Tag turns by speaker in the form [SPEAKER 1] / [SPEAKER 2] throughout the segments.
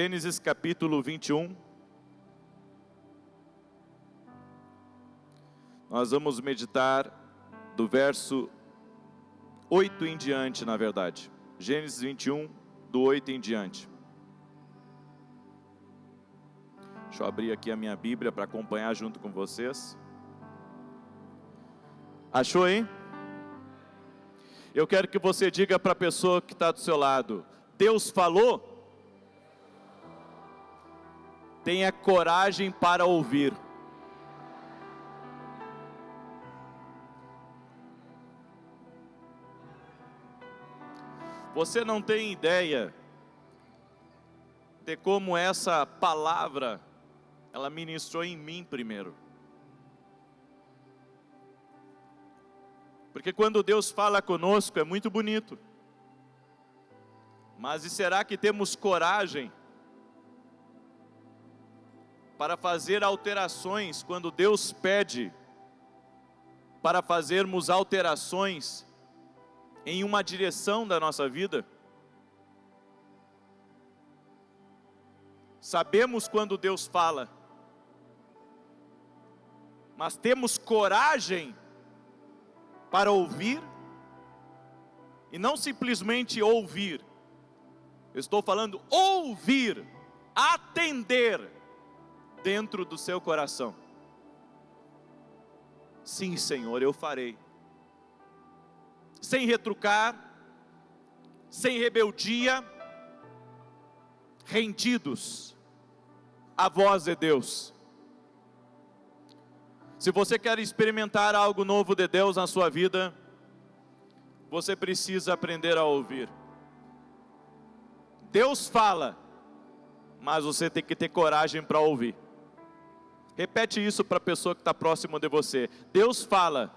[SPEAKER 1] Gênesis capítulo 21. Nós vamos meditar do verso 8 em diante, na verdade. Gênesis 21, do 8 em diante. Deixa eu abrir aqui a minha Bíblia para acompanhar junto com vocês. Achou, hein? Eu quero que você diga para a pessoa que está do seu lado: Deus falou? Tenha coragem para ouvir. Você não tem ideia de como essa palavra, ela ministrou em mim primeiro. Porque quando Deus fala conosco é muito bonito. Mas e será que temos coragem para fazer alterações quando Deus pede para fazermos alterações em uma direção da nossa vida? Sabemos quando Deus fala, mas temos coragem para ouvir? E não simplesmente ouvir, eu estou falando ouvir, atender dentro do seu coração. Sim, Senhor, eu farei. Sem retrucar, sem rebeldia, rendidos à voz de Deus. Se você quer experimentar algo novo de Deus na sua vida, você precisa aprender a ouvir. Deus fala, mas você tem que ter coragem para ouvir. Repete isso para a pessoa que está próxima de você. Deus fala,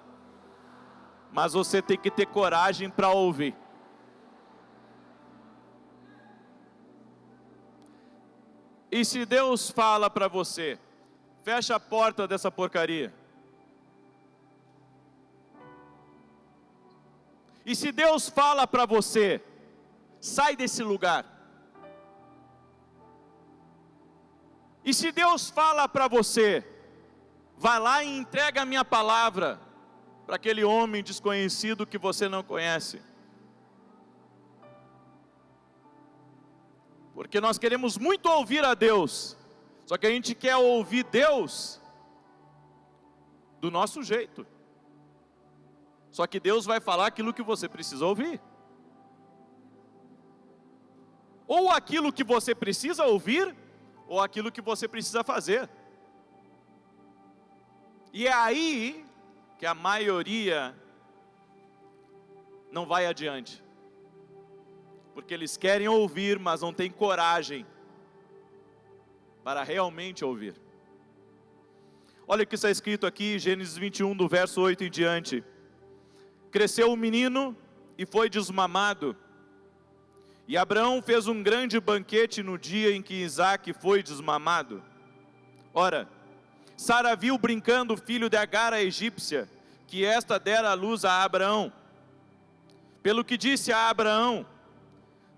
[SPEAKER 1] mas você tem que ter coragem para ouvir. E se Deus fala para você: fecha a porta dessa porcaria. E se Deus fala para você: sai desse lugar. E se Deus fala para você: vai lá e entrega a minha palavra para aquele homem desconhecido que você não conhece. Porque nós queremos muito ouvir a Deus, só que a gente quer ouvir Deus do nosso jeito. Só que Deus vai falar aquilo que você precisa ouvir. Ou aquilo que você precisa ouvir, ou aquilo que você precisa fazer. E é aí que a maioria não vai adiante. Porque eles querem ouvir, mas não têm coragem para realmente ouvir. Olha o que está escrito aqui, Gênesis 21, do verso 8 em diante. Cresceu o menino e foi desmamado. E Abraão fez um grande banquete no dia em que Isaque foi desmamado. Ora, Sara viu brincando o filho de Agar, a egípcia, que esta dera à luz a Abraão. Pelo que disse a Abraão: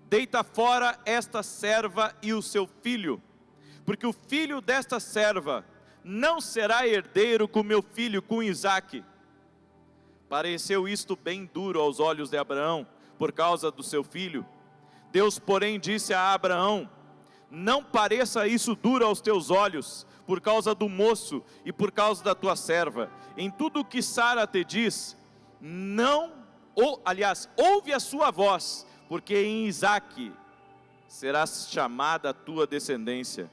[SPEAKER 1] deita fora esta serva e o seu filho, porque o filho desta serva não será herdeiro com meu filho, com Isaque. Pareceu isto bem duro aos olhos de Abraão, por causa do seu filho. Deus, porém, disse a Abraão: não pareça isso duro aos teus olhos, por causa do moço e por causa da tua serva. Em tudo o que Sara te diz, ouve a sua voz, porque em Isaque será chamada a tua descendência.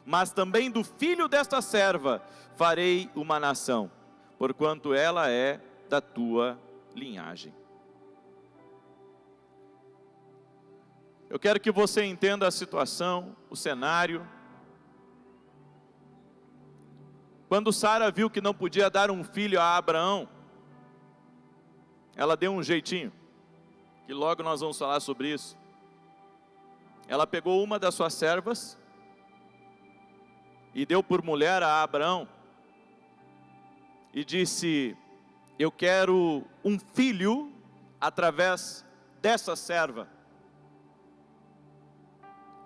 [SPEAKER 1] Mas também do filho desta serva farei uma nação, porquanto ela é da tua linhagem. Eu quero que você entenda a situação, o cenário. Quando Sara viu que não podia dar um filho a Abraão, ela deu um jeitinho, que logo nós vamos falar sobre isso. Ela pegou uma das suas servas e deu por mulher a Abraão e disse: eu quero um filho através dessa serva.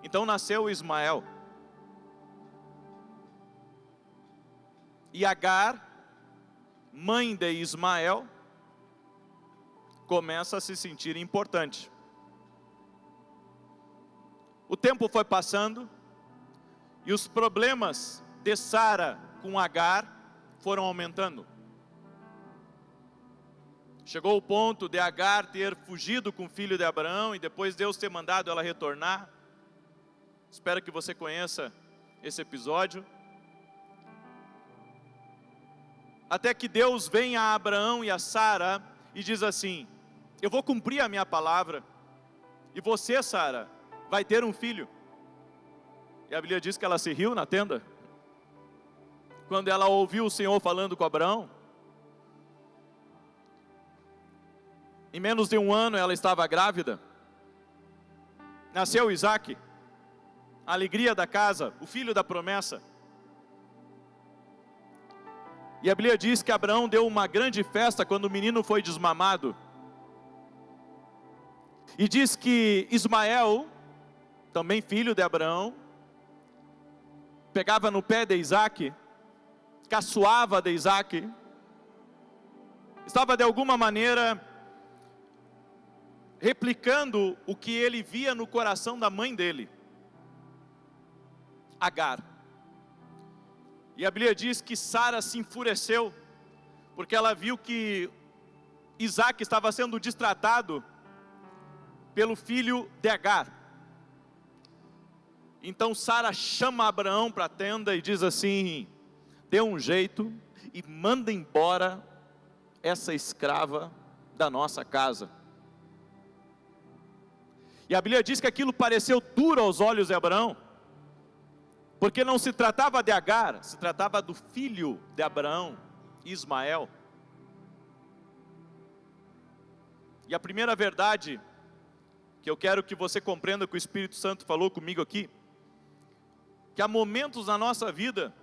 [SPEAKER 1] Então nasceu Ismael. E Agar, mãe de Ismael, começa a se sentir importante. O tempo foi passando e os problemas de Sara com Agar foram aumentando. Chegou o ponto de Agar ter fugido com o filho de Abraão e depois Deus ter mandado ela retornar. Espero que você conheça esse episódio. Até que Deus vem a Abraão e a Sara e diz assim: eu vou cumprir a minha palavra, e você, Sara, vai ter um filho. E a Bíblia diz que ela se riu na tenda, quando ela ouviu o Senhor falando com Abraão. Em menos de um ano ela estava grávida. Nasceu Isaque, a alegria da casa, o filho da promessa. E a Bíblia diz que Abraão deu uma grande festa quando o menino foi desmamado. E diz que Ismael, também filho de Abraão, pegava no pé de Isaque, caçoava de Isaque, estava de alguma maneira replicando o que ele via no coração da mãe dele, Agar. E a Bíblia diz que Sara se enfureceu, porque ela viu que Isaque estava sendo destratado pelo filho de Agar. Então Sara chama Abraão para a tenda e diz assim: dê um jeito e manda embora essa escrava da nossa casa. E a Bíblia diz que aquilo pareceu duro aos olhos de Abraão, porque não se tratava de Agar, se tratava do filho de Abraão, Ismael. E a primeira verdade que eu quero que você compreenda, que o Espírito Santo falou comigo aqui, que há momentos na nossa vida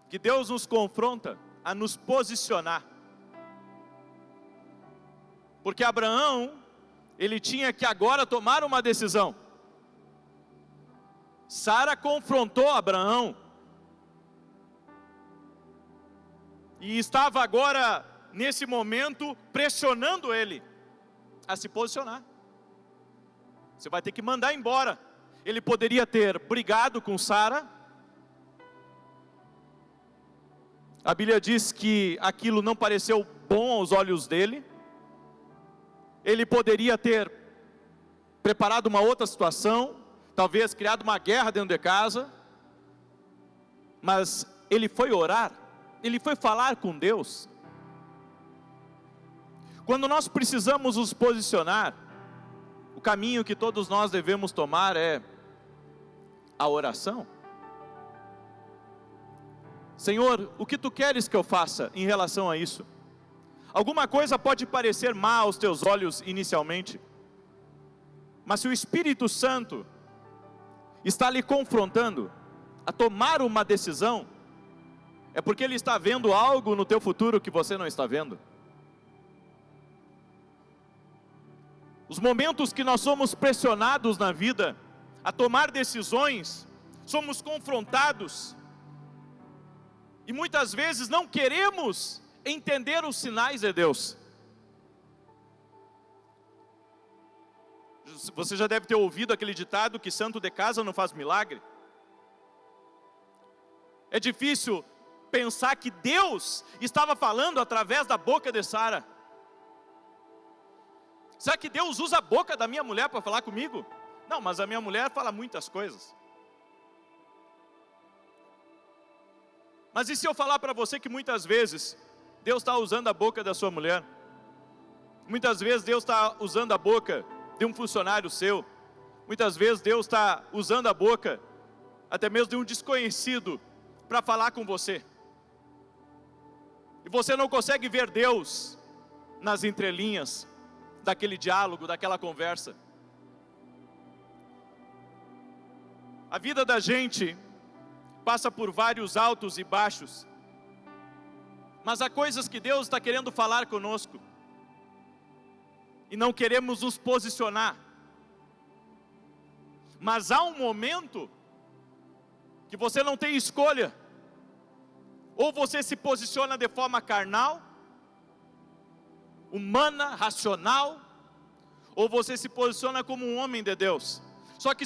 [SPEAKER 1] que Deus nos confronta a nos posicionar. Porque Abraão, ele tinha que agora tomar uma decisão. Sara confrontou Abraão e estava agora, nesse momento, pressionando ele a se posicionar. Você vai ter que mandar embora. Ele poderia ter brigado com Sara. A Bíblia diz que aquilo não pareceu bom aos olhos dele. Ele poderia ter preparado uma outra situação, talvez criado uma guerra dentro de casa. Mas ele foi orar, ele foi falar com Deus. Quando nós precisamos nos posicionar, o caminho que todos nós devemos tomar é a oração. Senhor, o que tu queres que eu faça em relação a isso? Alguma coisa pode parecer má aos teus olhos inicialmente, mas se o Espírito Santo está lhe confrontando a tomar uma decisão, é porque ele está vendo algo no teu futuro que você não está vendo. Os momentos que nós somos pressionados na vida a tomar decisões, somos confrontados, e muitas vezes não queremos entender os sinais de Deus. Você já deve ter ouvido aquele ditado que santo de casa não faz milagre. É difícil pensar que Deus estava falando através da boca de Sara. Será que Deus usa a boca da minha mulher para falar comigo? Não, mas a minha mulher fala muitas coisas. Mas e se eu falar para você que muitas vezes Deus está usando a boca da sua mulher? Muitas vezes Deus está usando a boca de um funcionário seu. Muitas vezes Deus está usando a boca até mesmo de um desconhecido para falar com você. E você não consegue ver Deus nas entrelinhas daquele diálogo, daquela conversa. A vida da gente passa por vários altos e baixos, mas há coisas que Deus está querendo falar conosco, e não queremos nos posicionar. Mas há um momento que você não tem escolha. Ou você se posiciona de forma carnal, humana, racional, ou você se posiciona como um homem de Deus. Só que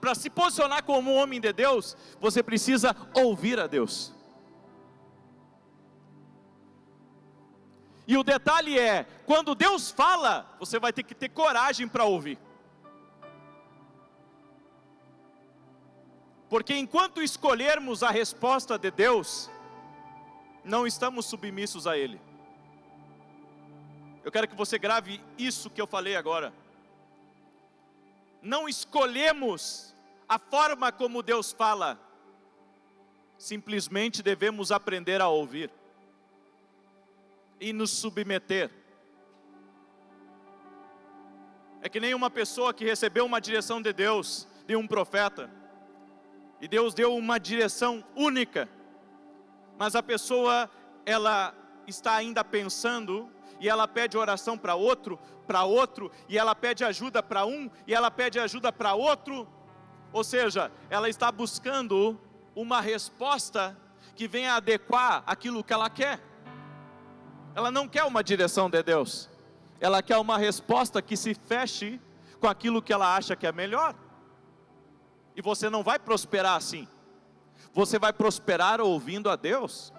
[SPEAKER 1] para se posicionar como um homem de Deus, você precisa ouvir a Deus. E o detalhe é, quando Deus fala, você vai ter que ter coragem para ouvir. Porque enquanto escolhermos a resposta de Deus, não estamos submissos a Ele. Eu quero que você grave isso que eu falei agora. Não escolhemos a forma como Deus fala, simplesmente devemos aprender a ouvir e nos submeter. É que nem uma pessoa que recebeu uma direção de Deus, de um profeta, e Deus deu uma direção única, mas a pessoa, ela está ainda pensando, e ela pede oração para outro, e ela pede ajuda para um, e ela pede ajuda para outro, ou seja, ela está buscando uma resposta que venha adequar aquilo que ela quer. Ela não quer uma direção de Deus, ela quer uma resposta que se feche com aquilo que ela acha que é melhor. E você não vai prosperar assim. Você vai prosperar ouvindo a Deus.